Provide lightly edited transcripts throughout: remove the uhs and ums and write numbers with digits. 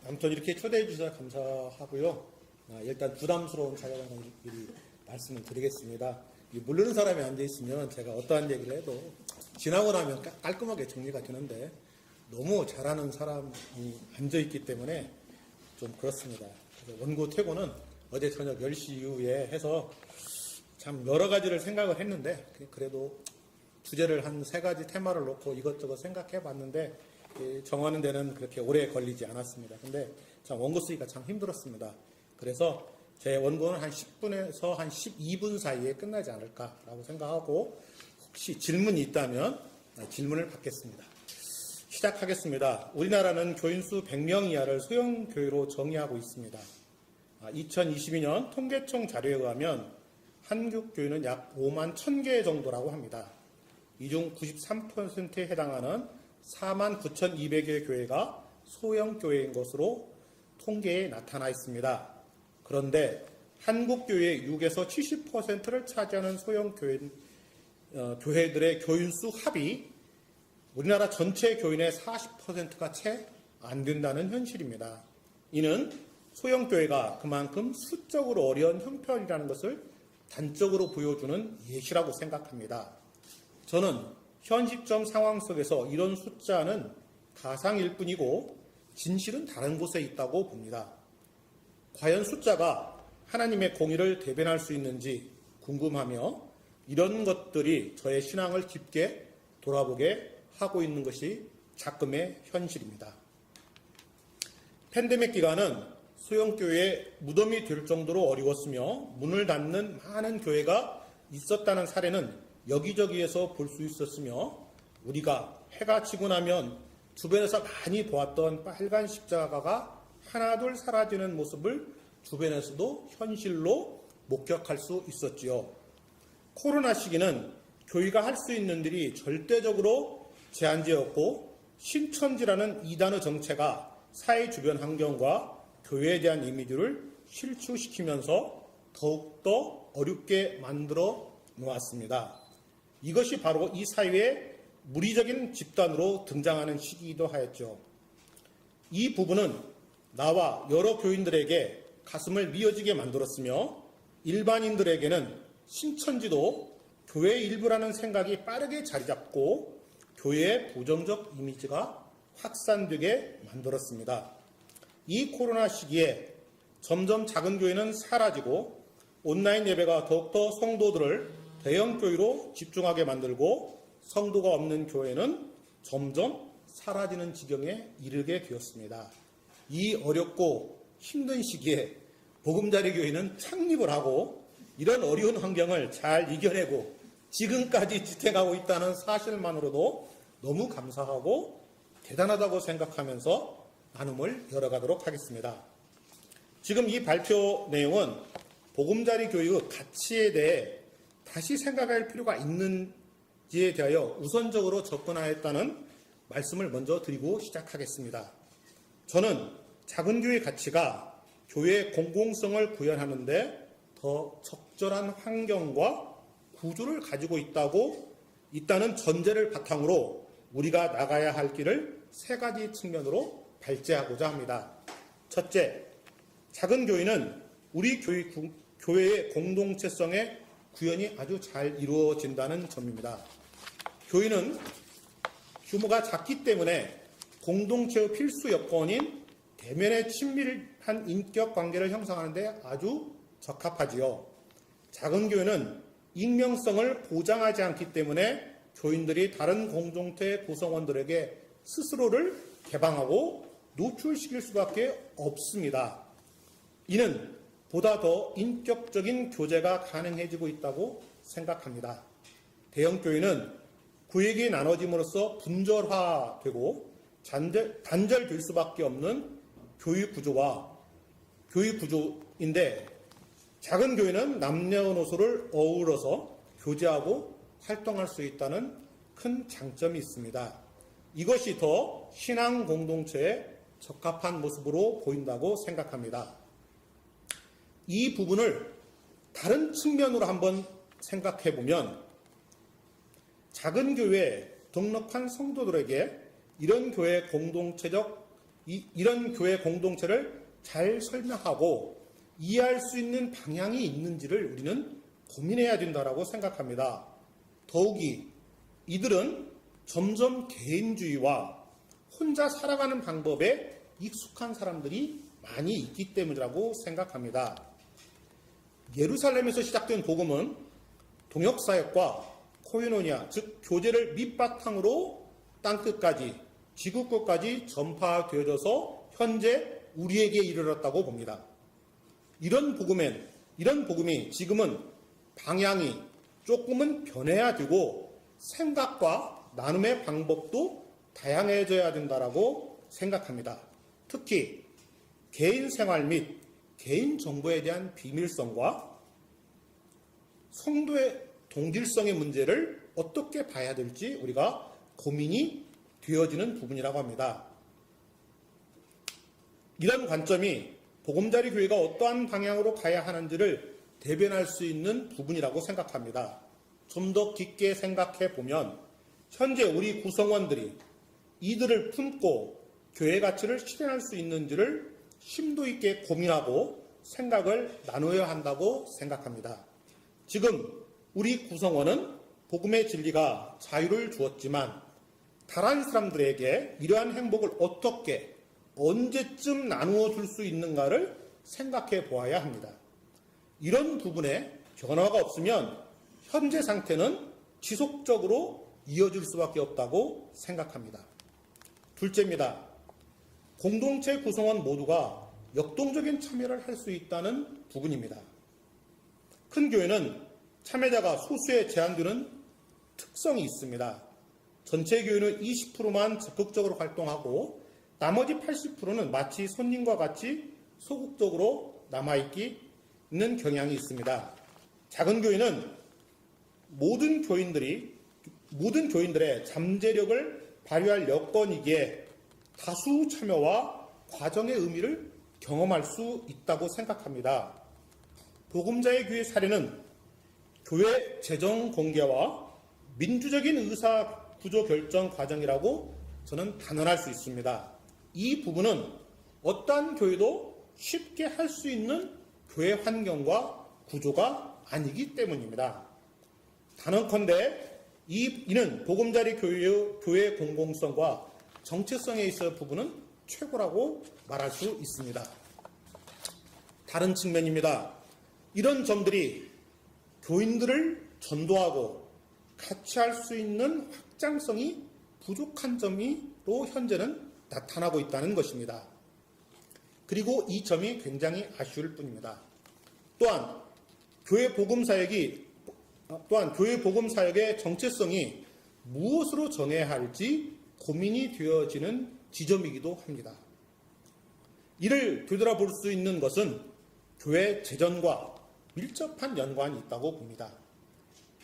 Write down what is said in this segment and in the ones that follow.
아무튼 이렇게 초대해 주셔서 감사하고요. 일단 부담스러운 자료라는 미리 말씀을 드리겠습니다. 모르는 사람이 앉아 있으면 제가 어떠한 얘기를 해도 지나고 나면 깔끔하게 정리가 되는데 너무 잘하는 사람이 앉아 있기 때문에 좀 그렇습니다. 그래서 원고 퇴고는 어제 저녁 10시 이후에 해서 참 여러 가지를 생각을 했는데 그래도 주제를 한 3가지 테마를 놓고 이것저것 생각해 봤는데 정하는 데는 그렇게 오래 걸리지 않았습니다. 근데 참 원고 쓰기가 참 힘들었습니다. 그래서 제 원고는 한 10분에서 한 12분 사이에 끝나지 않을까라고 생각하고 혹시 질문이 있다면 질문을 받겠습니다. 시작하겠습니다. 우리나라는 교인수 100명 이하를 소형교회로 정의하고 있습니다. 2022년 통계청 자료에 의하면 한국교회는 약 5만 1000개 정도라고 합니다. 이 중 93%에 해당하는 4만 9,200여 교회가 소형교회인 것으로 통계에 나타나 있습니다. 그런데 한국교회의 6에서 70%를 차지하는 교회들의 교인수 합이 우리나라 전체 교인의 40%가 채 안 된다는 현실입니다. 이는 소형교회가 그만큼 수적으로 어려운 형편이라는 것을 단적으로 보여주는 예시라고 생각합니다. 저는 현 시점 상황 속에서 이런 숫자는 가상일 뿐이고 진실은 다른 곳에 있다고 봅니다. 과연 숫자가 하나님의 공의를 대변할 수 있는지 궁금하며 이런 것들이 저의 신앙을 깊게 돌아보게 하고 있는 것이 작금의 현실입니다. 팬데믹 기간은 소형교회의 무덤이 될 정도로 어려웠으며 문을 닫는 많은 교회가 있었다는 사례는 여기저기에서 볼 수 있었으며 우리가 해가 지고 나면 주변에서 많이 보았던 빨간 십자가가 하나둘 사라지는 모습을 주변에서도 현실로 목격할 수 있었지요. 코로나 시기는 교회가 할 수 있는 일이 절대적으로 제한되었고 신천지라는 이단의 정체가 사회 주변 환경과 교회에 대한 이미지를 실추시키면서 더욱더 어렵게 만들어 놓았습니다. 이것이 바로 이 사회의 무리적인 집단으로 등장하는 시기이기도 하였죠. 이 부분은 나와 여러 교인들에게 가슴을 미어지게 만들었으며 일반인들에게는 신천지도 교회의 일부라는 생각이 빠르게 자리잡고 교회의 부정적 이미지가 확산되게 만들었습니다. 이 코로나 시기에 점점 작은 교회는 사라지고 온라인 예배가 더욱더 성도들을 대형 교회로 집중하게 만들고 성도가 없는 교회는 점점 사라지는 지경에 이르게 되었습니다. 이 어렵고 힘든 시기에 보금자리 교회는 창립을 하고 이런 어려운 환경을 잘 이겨내고 지금까지 지탱하고 있다는 사실만으로도 너무 감사하고 대단하다고 생각하면서 나눔을 열어가도록 하겠습니다. 지금 이 발표 내용은 보금자리 교회의 가치에 대해 다시 생각할 필요가 있는지에 대하여 우선적으로 접근하였다는 말씀을 먼저 드리고 시작하겠습니다. 저는 작은 교회의 가치가 교회의 공공성을 구현하는 데 더 적절한 환경과 구조를 가지고 있다는 전제를 바탕으로 우리가 나가야 할 길을 3가지 측면으로 발제하고자 합니다. 첫째, 작은 교회는 우리 교회의 공동체성의 구현이 아주 잘 이루어진다는 점입니다. 교회는 규모가 작기 때문에 공동체의 필수 여건인 대면의 친밀한 인격 관계를 형성하는 데 아주 적합하지요. 작은 교회는 익명성을 보장하지 않기 때문에 교인들이 다른 공동체 구성원들에게 스스로를 개방하고 노출시킬 수밖에 없습니다. 이는 보다 더 인격적인 교제가 가능해지고 있다고 생각합니다. 대형교회는 구역이 나눠짐으로써 분절화되고 단절될 수밖에 없는 교육 구조인데 작은 교회는 남녀노소를 어우러서 교제하고 활동할 수 있다는 큰 장점이 있습니다. 이것이 더 신앙 공동체에 적합한 모습으로 보인다고 생각합니다. 이 부분을 다른 측면으로 한번 생각해 보면 작은 교회에 등록한 성도들에게 이런 교회 공동체적 이런 교회 공동체를 잘 설명하고 이해할 수 있는 방향이 있는지를 우리는 고민해야 된다고 생각합니다. 더욱이 이들은 점점 개인주의와 혼자 살아가는 방법에 익숙한 사람들이 많이 있기 때문이라고 생각합니다. 예루살렘에서 시작된 복음은 동역사역과 코이노니아, 즉 교제를 밑바탕으로 땅끝까지, 지구 끝까지 전파되어져서 현재 우리에게 이르렀다고 봅니다. 이런 복음이 지금은 방향이 조금은 변해야 되고 생각과 나눔의 방법도 다양해져야 된다고 생각합니다. 특히 개인 생활 및 개인 정보에 대한 비밀성과 성도의 동질성의 문제를 어떻게 봐야 될지 우리가 고민이 되어지는 부분이라고 합니다. 이런 관점이 보금자리 교회가 어떠한 방향으로 가야 하는지를 대변할 수 있는 부분이라고 생각합니다. 좀 더 깊게 생각해 보면 현재 우리 구성원들이 이들을 품고 교회 가치를 실현할 수 있는지를 심도 있게 고민하고 생각을 나누어야 한다고 생각합니다. 지금 우리 구성원은 복음의 진리가 자유를 주었지만 다른 사람들에게 이러한 행복을 어떻게 언제쯤 나누어 줄 수 있는가를 생각해 보아야 합니다. 이런 부분에 변화가 없으면 현재 상태는 지속적으로 이어질 수밖에 없다고 생각합니다. 둘째입니다. 공동체 구성원 모두가 역동적인 참여를 할 수 있다는 부분입니다. 큰 교회는 참여자가 소수에 제한되는 특성이 있습니다. 전체 교회는 20%만 적극적으로 활동하고 나머지 80%는 마치 손님과 같이 소극적으로 남아있는 경향이 있습니다. 작은 교회는 모든 교인들의 잠재력을 발휘할 여건이기에 다수 참여와 과정의 의미를 경험할 수 있다고 생각합니다. 복음자의 교회 사례는 교회 재정 공개와 민주적인 의사 구조 결정 과정이라고 저는 단언할 수 있습니다. 이 부분은 어떠한 교회도 쉽게 할 수 있는 교회 환경과 구조가 아니기 때문입니다. 단언컨대 이는 보금자리 교회의 공공성과 정체성에 있어 부분은 최고라고 말할 수 있습니다. 다른 측면입니다. 이런 점들이 교인들을 전도하고 같이 할 수 있는 확장성이 부족한 점으로 현재는 나타나고 있다는 것입니다. 그리고 이 점이 굉장히 아쉬울 뿐입니다. 또한 교회 복음 사역의 정체성이 무엇으로 정해야 할지 고민이 되어지는 지점이기도 합니다. 이를 되돌아볼 수 있는 것은 교회 재정과 밀접한 연관이 있다고 봅니다.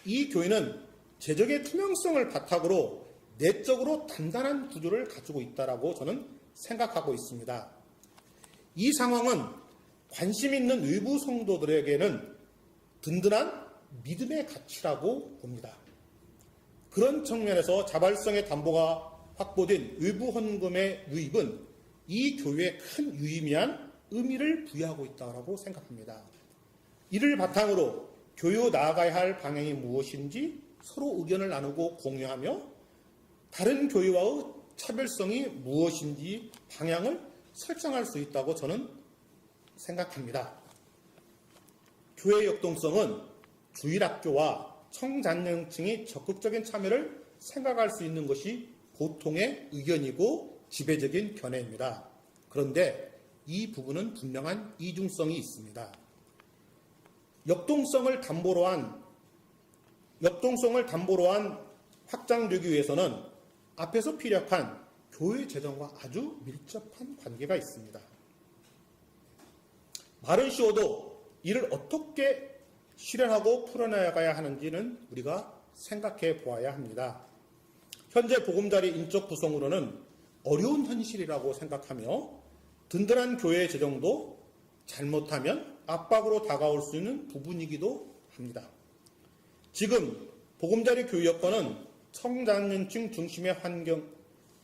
이 교회는 재정의 투명성을 바탕으로 내적으로 단단한 구조를 가지고 있다고 저는 생각하고 있습니다. 이 상황은 관심 있는 외부 성도들에게는 든든한 믿음의 가치라고 봅니다. 그런 측면에서 자발성의 담보가 확보된 외부 헌금의 유입은 이 교회에 큰 유의미한 의미를 부여하고 있다고 생각합니다. 이를 바탕으로 교회로 나아가야 할 방향이 무엇인지 서로 의견을 나누고 공유하며 다른 교회와의 차별성이 무엇인지 방향을 설정할 수 있다고 저는 생각합니다. 교회 역동성은 주일학교와 청장년층이 적극적인 참여를 생각할 수 있는 것이 보통의 의견이고 지배적인 견해입니다. 그런데 이 부분은 분명한 이중성이 있습니다. 역동성을 담보로 한 확장되기 위해서는 앞에서 피력한 교회 재정과 아주 밀접한 관계가 있습니다. 말은 쉬워도 이를 어떻게 실현하고 풀어나가야 하는지는 우리가 생각해 보아야 합니다. 현재 보금자리 인적 구성으로는 어려운 현실이라고 생각하며 든든한 교회 재정도 잘못하면 압박으로 다가올 수 있는 부분이기도 합니다. 지금 보금자리 교회 여건은 청장년층 중심의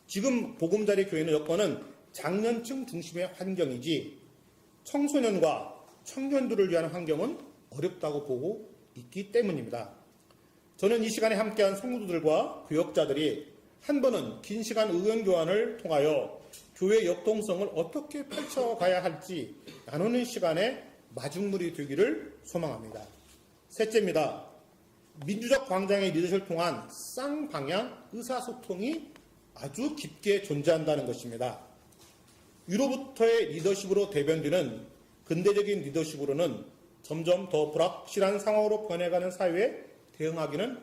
지금 보금자리 교회의 여건은 장년층 중심의 환경이지 청소년과 청년들을 위한 환경은 어렵다고 보고 있기 때문입니다. 저는 이 시간에 함께한 성도들과 교역자들이 한 번은 긴 시간 의견 교환을 통하여 교회 역동성을 어떻게 펼쳐가야 할지 나누는 시간에 마중물이 되기를 소망합니다. 셋째입니다. 민주적 광장의 리더십을 통한 쌍방향 의사소통이 아주 깊게 존재한다는 것입니다. 위로부터의 리더십으로 대변되는 근대적인 리더십으로는 점점 더 불확실한 상황으로 변해가는 사회에 대응하기는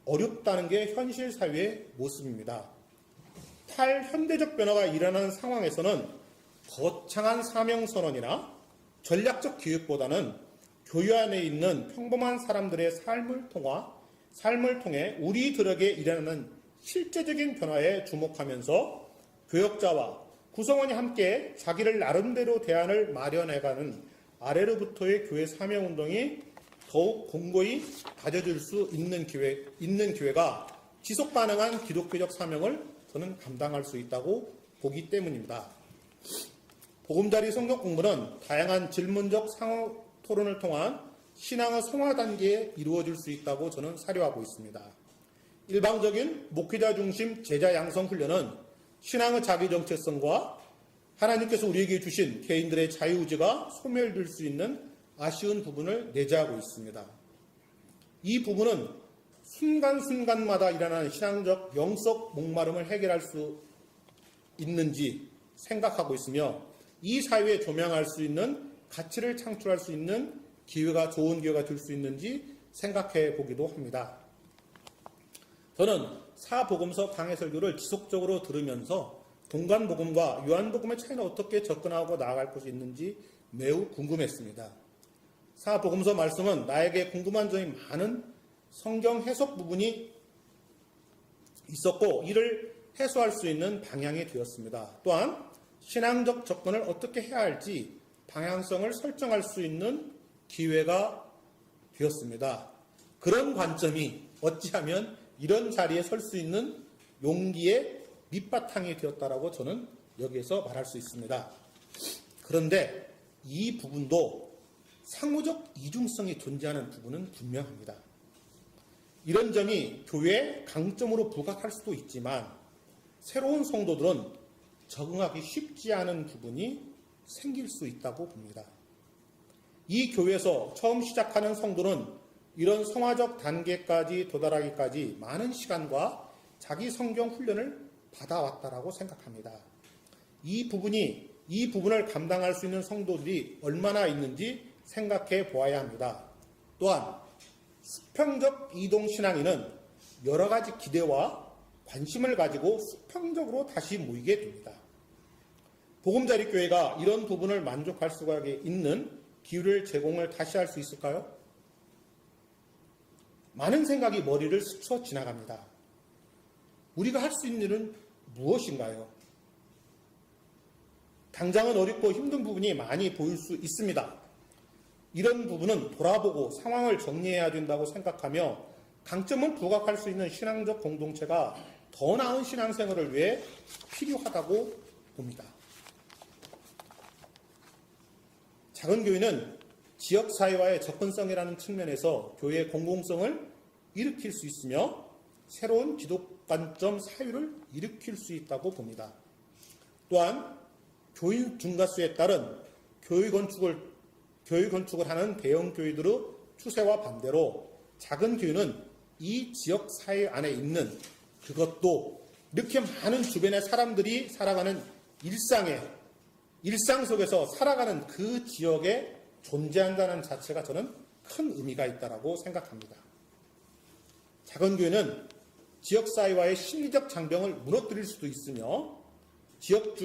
어렵다는 게 현실 사회의 모습입니다. 탈현대적 변화가 일어나는 상황에서는 거창한 사명선언이나 전략적 기획보다는 교회 안에 있는 평범한 사람들의 삶을 통해 우리들에게 일어나는 실제적인 변화에 주목하면서 교역자와 구성원이 함께 자기를 나름대로 대안을 마련해가는 아래로부터의 교회 사명운동이 더욱 공고히 다져질 수 있는 교회가 지속 가능한 기독교적 사명을 저는 감당할 수 있다고 보기 때문입니다. 보금자리 성경 공부는 다양한 질문적 상호 토론을 통한 신앙의 성화 단계에 이루어질 수 있다고 저는 사료하고 있습니다. 일방적인 목회자 중심 제자 양성 훈련은 신앙의 자기 정체성과 하나님께서 우리에게 주신 개인들의 자유의지가 소멸될 수 있는 아쉬운 부분을 내재하고 있습니다. 이 부분은 순간순간마다 일어나는 신앙적 영적 목마름을 해결할 수 있는지 생각하고 있으며 이 사회에 조명할 수 있는 가치를 창출할 수 있는 좋은 기회가 될 수 있는지 생각해 보기도 합니다. 저는 사복음서 강해 설교를 지속적으로 들으면서 동간복음과 요한복음의 차이는 어떻게 접근하고 나아갈 것이 있는지 매우 궁금했습니다. 사복음서 말씀은 나에게 궁금한 점이 많은 성경 해석 부분이 있었고 이를 해소할 수 있는 방향이 되었습니다. 또한 신앙적 접근을 어떻게 해야 할지 방향성을 설정할 수 있는 기회가 되었습니다. 그런 관점이 어찌하면 이런 자리에 설 수 있는 용기의 밑바탕이 되었다라고 저는 여기에서 말할 수 있습니다. 그런데 이 부분도 상호적 이중성이 존재하는 부분은 분명합니다. 이런 점이 교회의 강점으로 부각할 수도 있지만 새로운 성도들은 적응하기 쉽지 않은 부분이 생길 수 있다고 봅니다. 이 교회에서 처음 시작하는 성도는 이런 성화적 단계까지 도달하기까지 많은 시간과 자기 성경 훈련을 받아왔다라고 생각합니다. 이 부분을 감당할 수 있는 성도들이 얼마나 있는지 생각해 보아야 합니다. 또한 수평적 이동 신앙인은 여러 가지 기대와 관심을 가지고 수평적으로 다시 모이게 됩니다. 보금자리 교회가 이런 부분을 만족할 수가 있는 기회를 제공을 다시 할 수 있을까요? 많은 생각이 머리를 스쳐 지나갑니다. 우리가 할 수 있는 일은 무엇인가요? 당장은 어렵고 힘든 부분이 많이 보일 수 있습니다. 이런 부분은 돌아보고 상황을 정리해야 된다고 생각하며 강점을 부각할 수 있는 신앙적 공동체가 더 나은 신앙생활을 위해 필요하다고 봅니다. 작은 교회는 지역사회와의 접근성이라는 측면에서 교회의 공공성을 일으킬 수 있으며 새로운 기독관점 사유를 일으킬 수 있다고 봅니다. 또한 교인 증가수에 따른 교회 건축을 하는 대형 교회들의 추세와 반대로 작은 교회는 이 지역 사회 안에 있는 그것도 이렇게 많은 주변의 사람들이 살아가는 일상 속에서 살아가는 그 지역에 존재한다는 자체가 저는 큰 의미가 있다고 생각합니다. 작은 교회는 지역사회와의 심리적 장벽을 무너뜨릴 수도 있으며 지역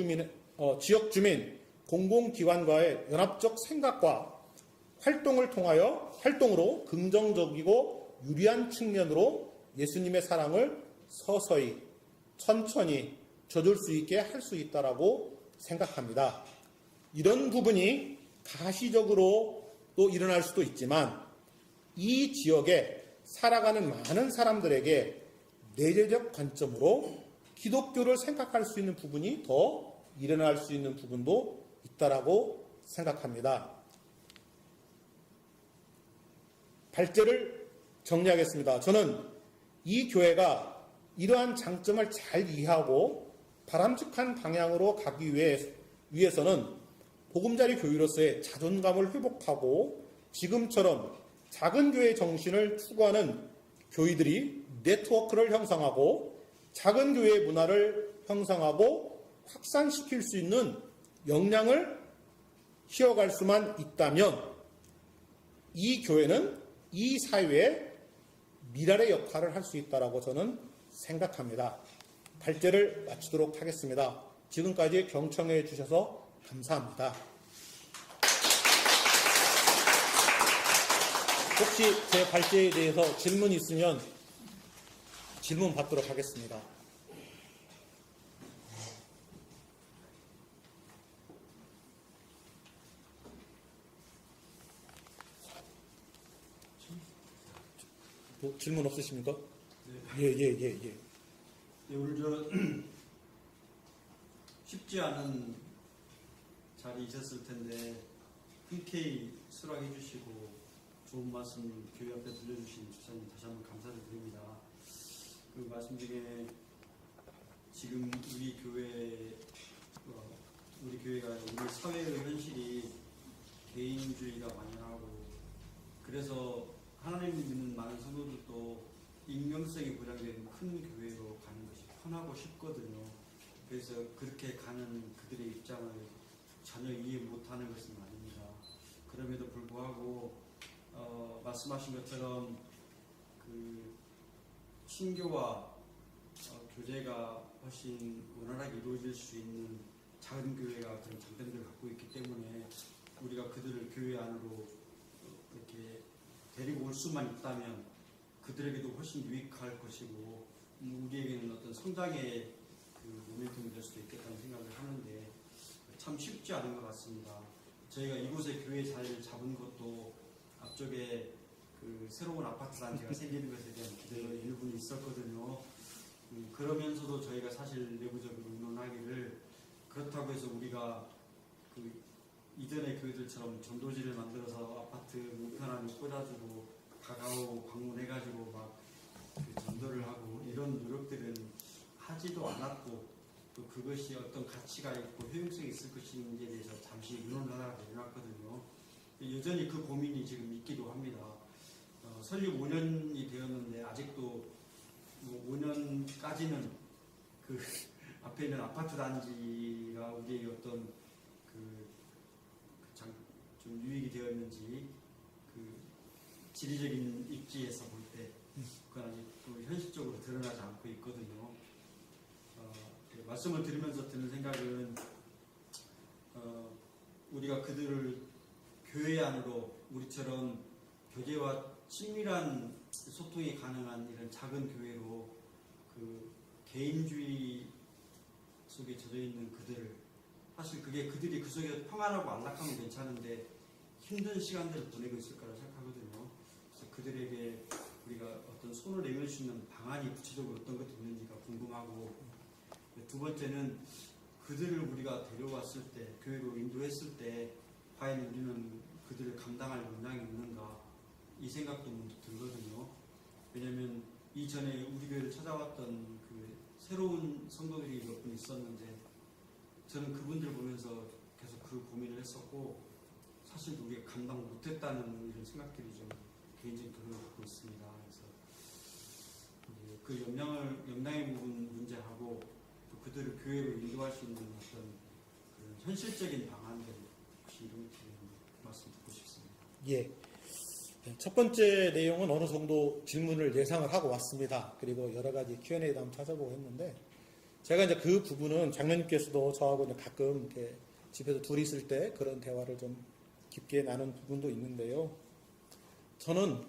주민, 공공기관과의 연합적 생각과 활동으로 긍정적이고 유리한 측면으로 예수님의 사랑을 서서히, 천천히 젖을 수 있게 할 수 있다고 생각합니다. 이런 부분이 가시적으로 또 일어날 수도 있지만 이 지역에 살아가는 많은 사람들에게 내재적 관점으로 기독교를 생각할 수 있는 부분이 더 일어날 수 있는 부분도 있다라고 생각합니다. 발제를 정리하겠습니다. 저는 이 교회가 이러한 장점을 잘 이해하고 바람직한 방향으로 가기 위해서는 보금자리 교회로서의 자존감을 회복하고 지금처럼 작은 교회 정신을 추구하는 교회들이 네트워크를 형성하고 작은 교회의 문화를 형성하고 확산시킬 수 있는 역량을 키워갈 수만 있다면 이 교회는 이 사회에 미랄의 역할을 할 수 있다고 저는 생각합니다. 발제를 마치도록 하겠습니다. 지금까지 경청해 주셔서 감사합니다. 혹시 제 발제에 대해서 질문 있으면 질문 받도록 하겠습니다. 뭐 질문 없으십니까? 네. 예. 네, 오늘 쉽지 않은 자리이셨을 텐데 흔쾌히 수락해 주시고 좋은 말씀 교회 앞에 들려주신 주사님 다시 한번 감사를 드립니다. 그 말씀 중에 지금 우리 교회가 우리 사회의 현실이 개인주의가 만연하고 그래서 하나님을 믿는 많은 성도들도 익명성이 보장된 큰 교회로 가는 것이 편하고 쉽거든요. 그래서 그렇게 가는 그들의 입장을 전혀 이해 못하는 것은 아닙니다. 그럼에도 불구하고 말씀하신 것처럼 그 신교와 교제가 훨씬 원활하게 이루어질 수 있는 작은 교회가 그런 장점들을 갖고 있기 때문에 우리가 그들을 교회 안으로 이렇게 데리고 올 수만 있다면 그들에게도 훨씬 유익할 것이고 우리에게는 어떤 성장의 그 모멘텀이 될 수도 있겠다는 생각을 하는데 참 쉽지 않은 것 같습니다. 저희가 이곳에 교회 자리를 잡은 것도 앞쪽에 그 새로운 아파트 단지가 생기는 것에 대한 기대가 일부는 있었거든요. 그러면서도 저희가 사실 내부적으로 의논하기를 그렇다고 해서 우리가 그 이전의 교회들처럼 전도지를 만들어서 아파트 우편함에 꽂아주고 가까워 방문해가지고 막그 전도를 하고 이런 노력들은 하지도 않았고 또 그것이 어떤 가치가 있고 효용성이 있을 것인지에 대해서 잠시 의논을 하다가 내놨거든요. 여전히 그 고민이 지금 있기도 합니다. 설립 5년이 되었는데 아직도 5년까지는 그 앞에 있는 아파트 단지가 우리에게 어떤 좀 유익이 되었는지 그 지리적인 입지에서 볼 때 그건 아직 또 현실적으로 드러나지 않고 있거든요. 말씀을 들으면서 드는 생각은 우리가 그들을 교회 안으로 우리처럼 교제와 친밀한 소통이 가능한 이런 작은 교회로 그 개인주의 속에 젖어 있는 그들을 사실 그게 그들이 그 속에 평안하고 안락하면 괜찮은데 힘든 시간들을 보내고 있을 거라 생각하거든요. 그래서 그들에게 우리가 어떤 손을 내밀 수 있는 방안이 구체적으로 어떤 것들이 있는지가 궁금하고 두 번째는 그들을 우리가 데려왔을 때 교회로 인도했을 때 과연 우리는 그들을 감당할 역량이 있는가 이 생각도 문득 들거든요. 왜냐하면 이전에 우리 교회를 찾아왔던 그 새로운 성도들이 몇 분 있었는데 저는 그분들 보면서 계속 그 고민을 했었고 사실 우리가 감당 못했다는 이런 생각들이 좀 개인적인 도움을 받고 있습니다. 그래서 그 역량의 부분 문제하고 또 그들을 교회로 인도할 수 있는 어떤 그런 현실적인 방안들 혹시 이런 말씀 듣고 싶습니다. 예. 첫 번째 내용은 어느 정도 질문을 예상을 하고 왔습니다. 그리고 여러 가지 Q&A도 한번 찾아보고 했는데 제가 이제 그 부분은 장로님께서도 저하고 이제 가끔 이렇게 집에서 둘이 있을 때 그런 대화를 좀 깊게 나눈 부분도 있는데요. 저는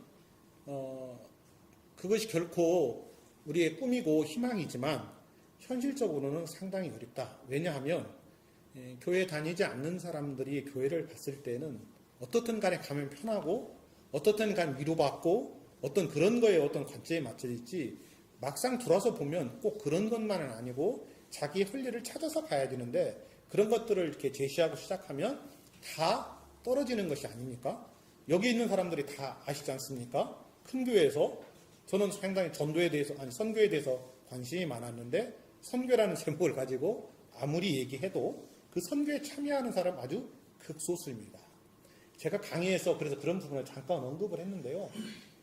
그것이 결코 우리의 꿈이고 희망이지만 현실적으로는 상당히 어렵다. 왜냐하면 교회 다니지 않는 사람들이 교회를 봤을 때는 어떻든 간에 가면 편하고 어떻든 간에 위로받고 어떤 그런 거에 어떤 관점에 맞춰 있지 막상 돌아서 보면 꼭 그런 것만은 아니고 자기 할 일을 찾아서 가야 되는데 그런 것들을 이렇게 제시하고 시작하면 다 떨어지는 것이 아닙니까? 여기 있는 사람들이 다 아시지 않습니까? 큰 교회에서 저는 상당히 전도에 대해서, 아니, 선교에 대해서 관심이 많았는데, 선교라는 제목을 가지고 아무리 얘기해도 그 선교에 참여하는 사람 아주 극소수입니다. 제가 강의에서 그래서 그런 부분을 잠깐 언급을 했는데요.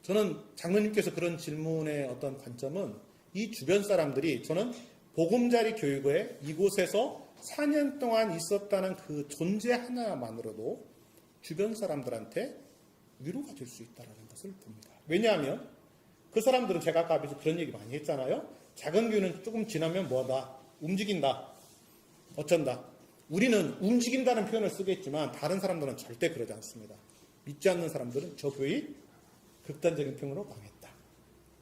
저는 장로님께서 그런 질문의 어떤 관점은 이 주변 사람들이 저는 보금자리 교육에 이곳에서 4년 동안 있었다는 그 존재 하나만으로도 주변 사람들한테 위로가 될 수 있다는 것을 봅니다. 왜냐하면 그 사람들은 제가 아까 앞에서 그런 얘기 많이 했잖아요. 작은 교회는 조금 지나면 뭐다? 움직인다. 어쩐다. 우리는 움직인다는 표현을 쓰겠지만 다른 사람들은 절대 그러지 않습니다. 믿지 않는 사람들은 저 교회 극단적인 평으로 망했다.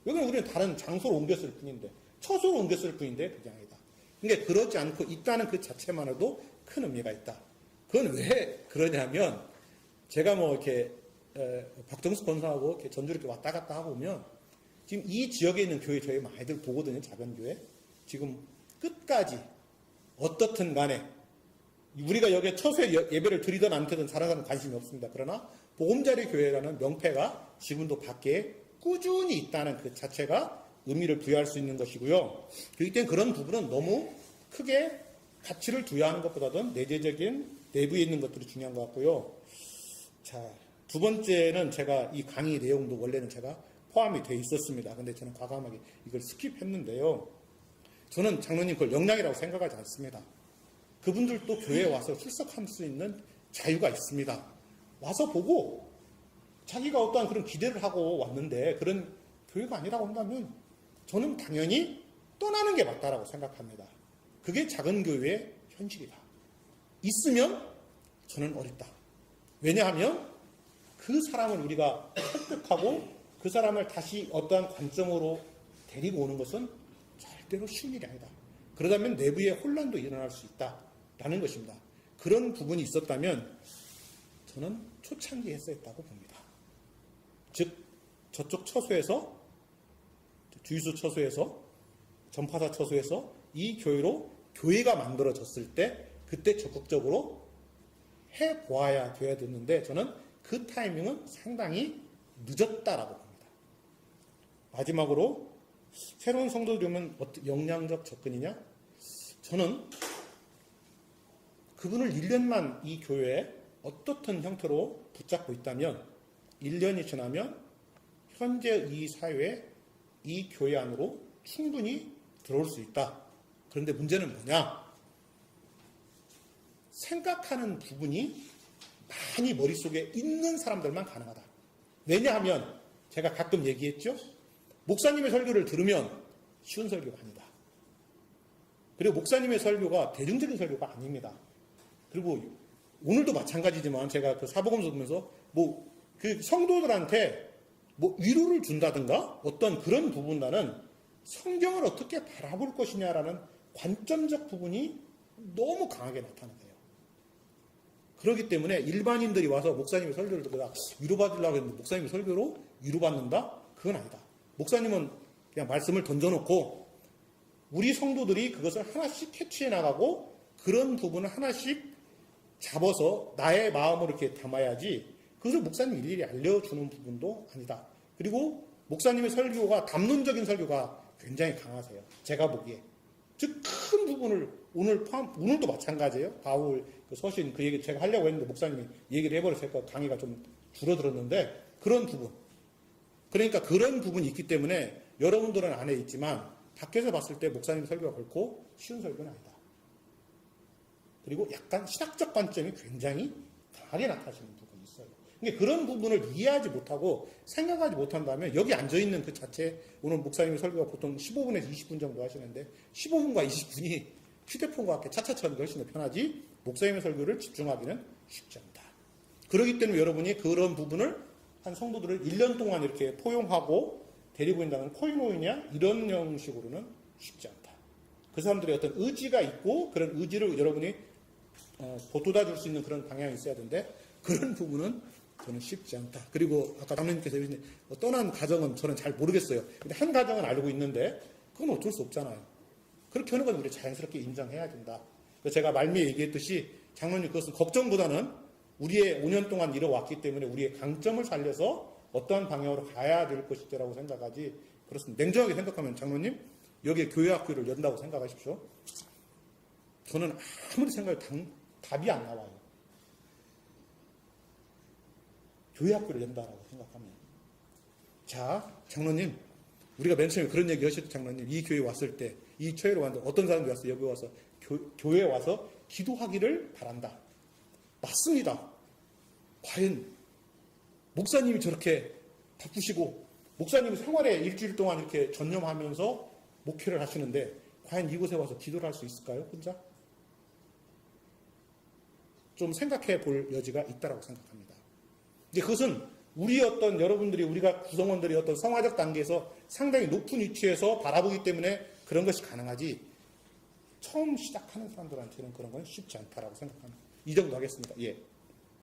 여기는 우리는 다른 장소로 옮겼을 뿐인데, 처소로 옮겼을 뿐인데 그게 아니다. 그러니까 그러지 않고 있다는 그 자체만으로도 큰 의미가 있다. 그건 왜 그러냐면 제가 뭐 이렇게 박정수 권사하고 이렇게 전주 이렇게 왔다 갔다 하고 오면 지금 이 지역에 있는 교회 저희 많이들 보거든요. 작은 교회. 지금 끝까지 어떻든 간에 우리가 여기에 처소에 예배를 드리든 안 드리든 다른 사람은 관심이 없습니다. 그러나 보금자리 교회라는 명패가 지금도 밖에 꾸준히 있다는 그 자체가 의미를 부여할 수 있는 것이고요. 그렇기 때문에 그런 부분은 너무 크게 가치를 부여하는 것보다는 내재적인 내부에 있는 것들이 중요한 것 같고요. 자, 두 번째는 제가 이 강의 내용도 원래는 제가 포함이 돼 있었습니다. 근데 저는 과감하게 이걸 스킵했는데요. 저는 장로님 그걸 역량이라고 생각하지 않습니다. 그분들도 교회에 와서 출석할 수 있는 자유가 있습니다. 와서 보고 자기가 어떠한 그런 기대를 하고 왔는데 그런 교회가 아니라고 한다면 저는 당연히 떠나는 게 맞다라고 생각합니다. 그게 작은 교회의 현실이다. 있으면 저는 어렵다. 왜냐하면 그 사람을 우리가 설득하고 그 사람을 다시 어떠한 관점으로 데리고 오는 것은 절대로 쉬운 일이 아니다. 그러다면 내부에 혼란도 일어날 수 있다라는 것입니다. 그런 부분이 있었다면 저는 초창기에 했었다고 봅니다. 즉 저쪽 처소에서 주유소 처소에서 전파사 처소에서 이 교회로 교회가 만들어졌을 때 그때 적극적으로 해보아야 돼야 됐는데 저는 그 타이밍은 상당히 늦었다라고 봅니다. 마지막으로 새로운 성도들이 오면 역량적 접근이냐? 저는 그분을 1년만 이 교회에 어떻든 형태로 붙잡고 있다면 1년이 지나면 현재 이 사회에 이 교회 안으로 충분히 들어올 수 있다. 그런데 문제는 뭐냐? 생각하는 부분이 많이 머릿속에 있는 사람들만 가능하다. 왜냐하면 제가 가끔 얘기했죠. 목사님의 설교를 들으면 쉬운 설교가 아니다. 그리고 목사님의 설교가 대중적인 설교가 아닙니다. 그리고 오늘도 마찬가지지만 제가 그 사복음서 보면서 뭐 그 성도들한테 뭐 위로를 준다든가 어떤 그런 부분과는 성경을 어떻게 바라볼 것이냐라는 관점적 부분이 너무 강하게 나타나요. 그렇기 때문에 일반인들이 와서 목사님의 설교를 듣고 위로받으려고 했는데 목사님의 설교로 위로받는다? 그건 아니다. 목사님은 그냥 말씀을 던져놓고 우리 성도들이 그것을 하나씩 캐치해 나가고 그런 부분을 하나씩 잡아서 나의 마음으로 이렇게 담아야지 그것을 목사님 일일이 알려주는 부분도 아니다. 그리고 목사님의 설교가 담론적인 설교가 굉장히 강하세요. 제가 보기에. 즉 큰 부분을 오늘도 마찬가지예요. 바울 그 서신 그 얘기 제가 하려고 했는데 목사님이 얘기를 해버려서 강의가 좀 줄어들었는데 그런 부분. 그러니까 그런 부분이 있기 때문에 여러분들은 안에 있지만 밖에서 봤을 때 목사님 설교가 결코 쉬운 설교는 아니다. 그리고 약간 신학적 관점이 굉장히 강하게 나타나시는 부분이 있어요. 그러니까 그런 부분을 이해하지 못하고 생각하지 못한다면 여기 앉아있는 그 자체 오늘 목사님의 설교가 보통 15분에서 20분 정도 하시는데 15분과 20분이 휴대폰과 함께 차차차 하는 게 훨씬 더 편하지 목사님의 설교를 집중하기는 쉽지 않다. 그렇기 때문에 여러분이 그런 부분을 한 성도들을 1년 동안 이렇게 포용하고 데리고 있다는 코이노이냐 이런 형식으로는 쉽지 않다. 그 사람들의 어떤 의지가 있고 그런 의지를 여러분이 보돋아 줄 수 있는 그런 방향이 있어야 되는데 그런 부분은 저는 쉽지 않다. 그리고 아까 장로님께서 떠난 가정은 저는 잘 모르겠어요. 근데 한 가정은 알고 있는데 그건 어쩔 수 없잖아요. 그렇게 하는 건 우리 자연스럽게 인정해야 된다. 그래서 제가 말미에 얘기했듯이 장로님 그것은 걱정보다는 우리의 5년 동안 이뤄왔기 때문에 우리의 강점을 살려서 어떠한 방향으로 가야 될 것이라고 생각하지 그렇습니다. 냉정하게 생각하면 장로님 여기에 교회학교를 연다고 생각하십시오. 저는 아무리 생각해도 답이 안 나와요. 교회학교를 연다라고 생각하면. 자, 장로님 우리가 맨 처음에 그런 얘기 하셨죠. 장로님 이 교회 왔을 때 이 처회로 왔는데 어떤 사람들이 왔어요. 여기 와서 교회에 와서 기도하기를 바란다. 맞습니다. 과연 목사님이 저렇게 바쁘시고 목사님이 생활에 일주일 동안 이렇게 전념하면서 목회를 하시는데 과연 이곳에 와서 기도를 할 수 있을까요? 혼자? 좀 생각해 볼 여지가 있다고 생각합니다. 근데 그것은 우리 어떤 여러분들이 우리가 구성원들이 어떤 성화적 단계에서 상당히 높은 위치에서 바라보기 때문에 그런 것이 가능하지 처음 시작하는 사람들한테는 그런 건 쉽지 않다라고 생각합니다. 이 정도 하겠습니다. 예.